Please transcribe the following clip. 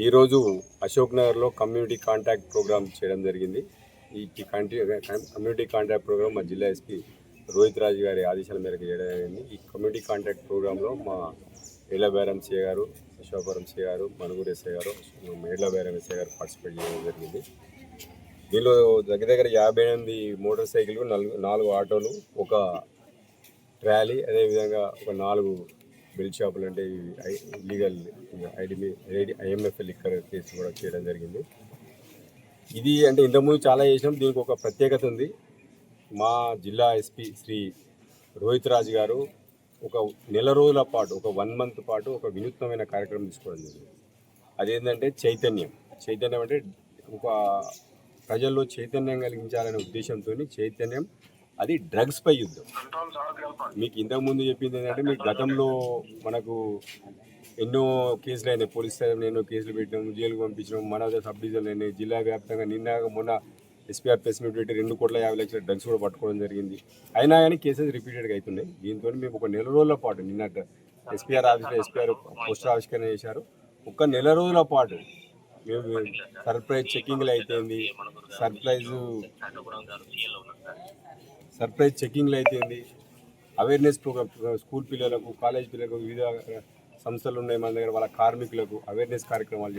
ఈరోజు అశోక్ నగర్లో community contact programme చేయడం జరిగింది. ఈ కమ్యూనిటీ కాంటాక్ట్ ప్రోగ్రామ్ మా జిల్లా ఎస్పీ రోహిత్ రాజు గారి ఆదేశాల మేరకు చేయడం జరిగింది. ఈ కమ్యూనిటీ కాంటాక్ట్ ప్రోగ్రాంలో మా ఏళ్లబేరం సిఐ గారు, అశోకవరం సిఐ గారు, మనుగురు ఎస్ఐ గారు, ఏళ్లబేరం ఎస్ఐ గారు పార్టిసిపేట్ చేయడం జరిగింది. దీనిలో దగ్గర 58 మోటార్ సైకిళ్ళు, 4 ఆటోలు, ఒక ట్రాలీ, అదేవిధంగా ఒక 4 బెల్ట్ షాపులు, అంటే ఇల్లీగల్ IMFL లిక్కర్ కేసు కూడా చేయడం జరిగింది. ఇది అంటే ఇంతకుముందు చాలా చేసినాం. దీనికి ఒక ప్రత్యేకత ఉంది. మా జిల్లా ఎస్పీ శ్రీ రోహిత్ రాజు గారు ఒక నెల రోజుల పాటు, ఒక 1 మంత్ పాటు ఒక వినూత్నమైన కార్యక్రమం తీసుకోవడం జరిగింది. అదేంటంటే చైతన్యం అంటే ఒక ప్రజల్లో చైతన్యం కలిగించాలనే ఉద్దేశంతో చైతన్యం, అది డ్రగ్స్ పై యుద్ధం. మీకు ఇంతకుముందు చెప్పింది ఏంటంటే, మీకు గతంలో మనకు ఎన్నో కేసులు అయినాయి, పోలీస్ స్టేషన్ ఎన్నో కేసులు పెట్టినాం, జైలుకు పంపించినాం, మన సబ్ డివిజన్లు అయినాయి, జిల్లా వ్యాప్తంగా. మొన్న ఎస్పీఆర్ ప్రెస్ మీట్ పెట్టి 2,50,00,000 డ్రగ్స్ కూడా పట్టుకోవడం జరిగింది. అయినా కానీ కేసెస్ రిపీటెడ్గా అవుతున్నాయి. దీంతో మేము ఒక నెల రోజుల పాటు, నిన్న ఎస్పీఆర్ ఆఫీస్లో ఎస్పీఆర్ పోస్టర్ ఆవిష్కరణ చేశారు. ఒక నెల రోజుల పాటు మేము సర్ప్రైజ్ చెక్కింగ్లు అయితేంది, సర్ప్రైజ్ చెక్కింగ్లు అయితేంది, అవేర్నెస్ ప్రోగ్రామ్, స్కూల్ పిల్లలకు, కాలేజ్ పిల్లలకు, వివిధ సంస్థలు ఉన్నాయి మన దగ్గర, వాళ్ళ కార్మికులకు అవేర్నెస్ కార్యక్రమాలు